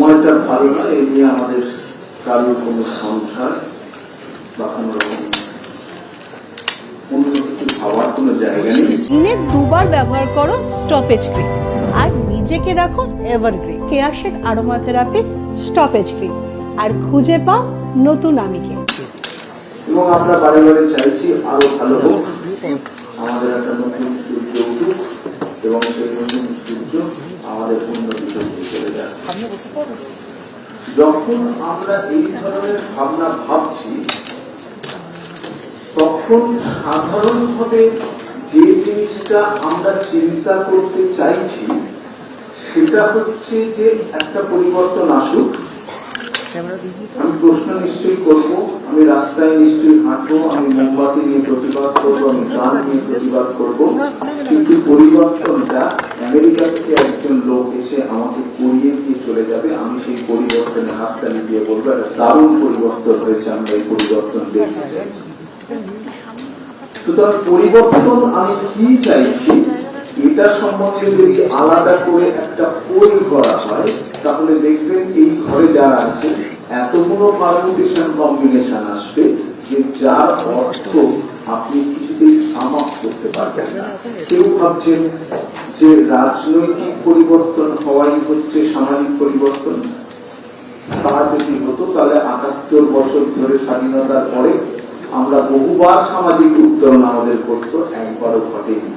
সময়টা ভালো না, এই নিয়ে আমাদের কারোর কোনো সংসার বা কোনো রকম অন্য কিছু ভাবার কোনো জায়গা নেই। দিনে দুবার ব্যবহার করো স্টপেজ ক্রিম আর নিজেকে রাখো evergreen. Keya Seth aromatherapy stop age cream আর খুঁজে পাও নতুন আমিকে। এবং আমরা বারে বারে চাইছি আরো ভালো হোক, আমাদের একটা নতুন সূর্য উঠুক এবং সেই নতুন সূর্য আমাদের উন্নতি করতে চলে যায়। যখন আমরা এই ধরনের ভাবনা ভাবছি তখন সাধারণভাবে যে জিনিসটা আমরা চিন্তা করতে চাইছি সেটা হচ্ছে যে একটা পরিবর্তন আসুক। আমি প্রশ্ন নিশ্চয়ই করব, আমি রাস্তায় নিশ্চয়ই হাঁটবো, আমি মোমবাতি নিয়ে প্রতিবাদ করবো, আমি গান নিয়ে প্রতিবাদ করব, কিন্তু পরিবর্তনটা আমেরিকা থেকে একজন লোক এসে আমাকে করিয়ে দিয়ে চলে যাবে, আমি সেই পরিবর্তনে হাততালি দিয়ে বলবো একটা দারুণ পরিবর্তন হয়েছে, আমরা এই পরিবর্তন দেখতে চাই। সুতরাং পরিবর্তন আমি কি চাইছি এটা সম্বন্ধে যদি আলাদা করে একটা পোল করা হয় তাহলে দেখবেন এই ঘরে যারা আছে এতগুলো পারমুটেশন কম্বিনেশন আসবে যে যার অর্থ আপনি কিছুতেই সামাপ করতে পারবেন না। কেউ ভাবছেন যে রাজনৈতিক পরিবর্তন হওয়াই হচ্ছে সামাজিক পরিবর্তন। তা যদি হতো তাহলে ৭৮ বছর ধরে স্বাধীনতার পরে আমরা বহুবার সামাজিক উত্তরণ আমাদের করতো, একবারও ঘটেনি।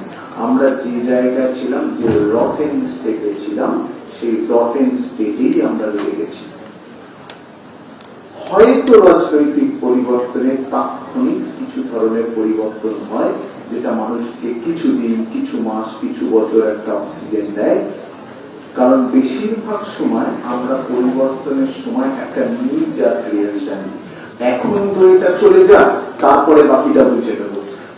আমরা যে জায়গায় ছিলাম, যে রটেন স্টেটে ছিলাম, সেই রটেন স্টেটেই আমরা রয়ে গেছি। হয়তো রাজনৈতিক পরিবর্তনে তাৎক্ষণিক কিছু ধরনের পরিবর্তন হয় যেটা মানুষকে কিছু দিন, কিছু মাস, কিছু বছর একটা অক্সিজেন দেয়, কারণ বেশিরভাগ সময় আমরা পরিবর্তনের সময় একটা নিজাত রিয়াকশন, এখন তো এটা চলে যাক তারপরে বাকিটা বুঝে নেব।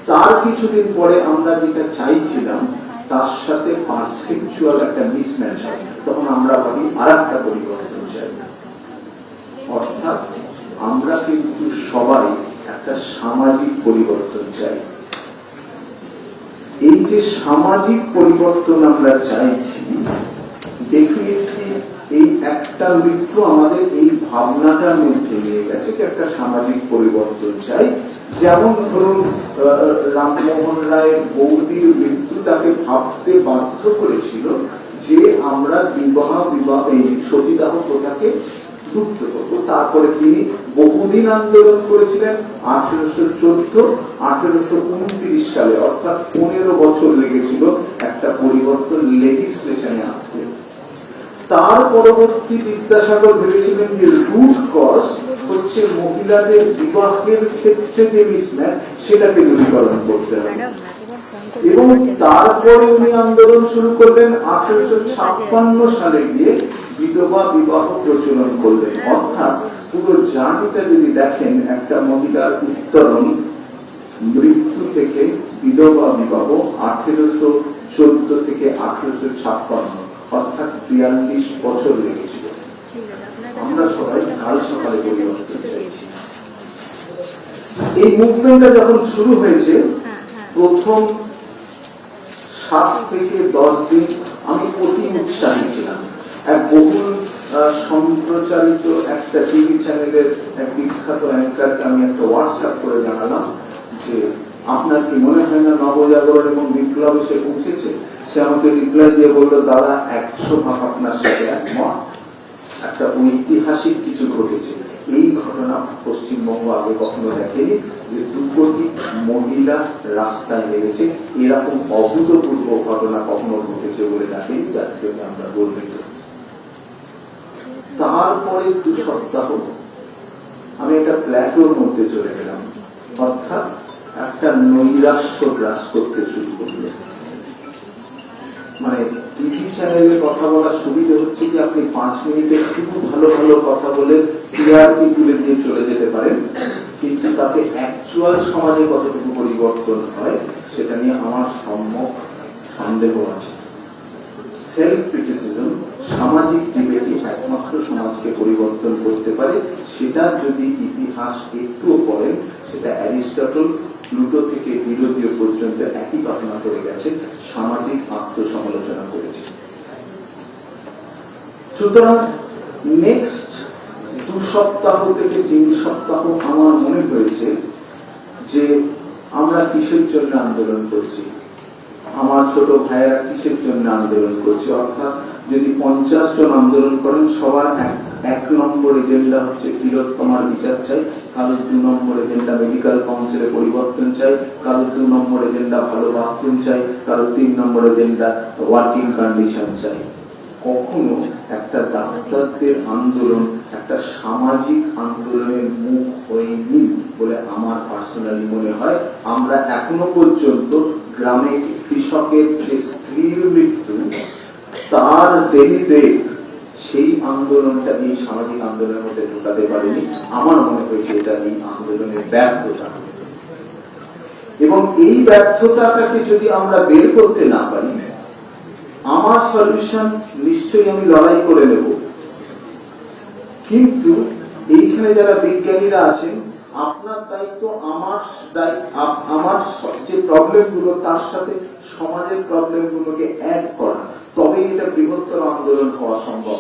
তার কিছুদিন পরে আমরা যেটা চাইছিলাম তার সাথে পারসেপচুয়াল একটা মিসম্যাচ হয়, তখন আমরা ভাবি আর একটা পরিবর্তন চাই। অর্থাৎ আমরা কিন্তু সবাই একটা সামাজিক পরিবর্তন চাই। এই যে সামাজিক পরিবর্তন আমরা চাইছি, ডেফিনেটলি এই একটা মৃত্যু আমাদের এই ভাবনাটার মধ্যে নিয়ে গেছে যে একটা সামাজিক পরিবর্তন চাই। যেমন ধরুন রামমোহন রায়ের বৌদির মৃত্যু তাকে ভাবতে বাধ্য করেছিল যে আমরা এই সতীদাহ প্রথাকে লুপ্ত করবো। তারপরে তিনি বহুদিন আন্দোলন করেছিলেন। 1814, 1829 সালে, অর্থাৎ 15 বছর লেগেছিল একটা পরিবর্তন লেজিসলেশনে আসতে। তার পরবর্তী বিদ্যাসাগর ভেবেছিলেন যে রুট কজ হচ্ছে মহিলাদের বিবাহের ক্ষেত্রে যে মিসম্যাচ সেটাকে দূরীকরণ করতে হবে, এবং তারপরে উনি আন্দোলন শুরু করলেন। 1856 সালে গিয়ে বিধবা বিবাহ প্রচলন করলেন। অর্থাৎ পুরো জার্নিটা যদি দেখেন, একটা মহিলার উত্তরণ মৃত্যু থেকে বিধবা বিবাহ 1814 থেকে 1856, অর্থাৎ 42 বছর লেগেছিল। আমরা সবাই কাল সকালে পরিবর্তন চাইছি। এই মুভমেন্টটা যখন শুরু হয়েছে, প্রথম 7 থেকে 10 দিন আমি অতি উৎসাহী ছিলাম। এক বহুল সম্প্রচারিত একটা টিভি চ্যানেলের এক বিখ্যাত অ্যাঙ্কারকে আমি একটা হোয়াটসঅ্যাপ করে জানালাম যে আপনার কি মনে হয় না নবজাগরণ এবং বিপ্লব এসে পৌঁছেছে? সে আমাকে রিপ্লাই দিয়ে বললো, দাদা 100 ভাগ আপনার সাথে একমত, একটা ঐতিহাসিক কিছু ঘটেছে। এই ঘটনা পশ্চিমবঙ্গ আগে কখনো দেখেনি যে 2 কোটি মহিলা রাস্তায় নেমেছে, এরকম অভূতপূর্ব ঘটনা কখনো ঘটেছে বলে দেখেনি, যার জন্য আমরা গর্বিত। তারপরে 2 সপ্তাহ আমি একটা প্ল্যাটোর মধ্যে চলে গেলাম, অর্থাৎ একটা নৈরাশ্য গ্রাস করতে শুরু করলো। মানে টিভি চ্যানেলে কথা বলার সুবিধা হচ্ছে কি আপনি 5 মিনিটে শুধু ভালো ভালো কথা বলে টিআরপি তুলে দিয়ে চলে যেতে পারেন, কিন্তু তাতে অ্যাকচুয়াল সমাজে কতটুকু পরিবর্তন হয় সেটা নিয়ে আমার সম্যক সন্দেহ আছে। সেলফ ক্রিটিসিজম, সামাজিক ডিবেটই একমাত্র সমাজকে পরিবর্তন করতে পারে। সেটা যদি ইতিহাস একটুও পড়েন, সেটা অ্যারিস্টটল প্লুটো থেকে বিরোধী পর্যন্ত একই ঘটনা করে গেছে, সামাজিক আত্মসমালোচনা করেছে। সুতরাং নেক্সট 2 সপ্তাহ থেকে 3 সপ্তাহ আমার মনে হয়েছে যে আমরা কিসের জন্য আন্দোলন করছি, আমার ছোট ভাইয়েরা কিসের জন্য আন্দোলন করছে। অর্থাৎ যদি 50 জন আন্দোলন করেন, সবার এক নম্বর এজেন্ডা হচ্ছে তিলোত্তমার বিচার চাই, কারোর 2 নম্বর এজেন্ডা মেডিকেল কাউন্সিলে পরিবর্তন চাই, কারোর 2 নম্বর এজেন্ডা ভালো বাথরুম চাই, কারোর 3 নম্বর এজেন্ডা ওয়ার্কিং কন্ডিশন চাই। কখনো একটা ডাক্তারদের আন্দোলন একটা সামাজিক আন্দোলনের মুখ হয়নি বলে আমার পার্সোনালি মনে হয়। আমরা এখনো পর্যন্ত গ্রামে কৃষকের যে স্ত্রীর মৃত্যু, তার দেরিতে সেই আন্দোলনটা এই সামাজিক আন্দোলনের মধ্যে ঢোকাতে পারেনি। আমার মনে হয়েছে এটা এই আন্দোলনের ব্যর্থতা, এবং এই ব্যর্থতাটাকে যদি আমরা বের করতে না পারি, আমার সলিউশন নিশ্চয়ই আমি লড়াই করে নেব, কিন্তু এইখানে যারা বিজ্ঞানীরা আছেন, আপনার দায়িত্ব আমার যে প্রবলেম গুলো তার সাথে সমাজের প্রবলেম গুলোকে অ্যাড করা, তবে এটা বৃহত্তর আন্দোলন হওয়া সম্ভব।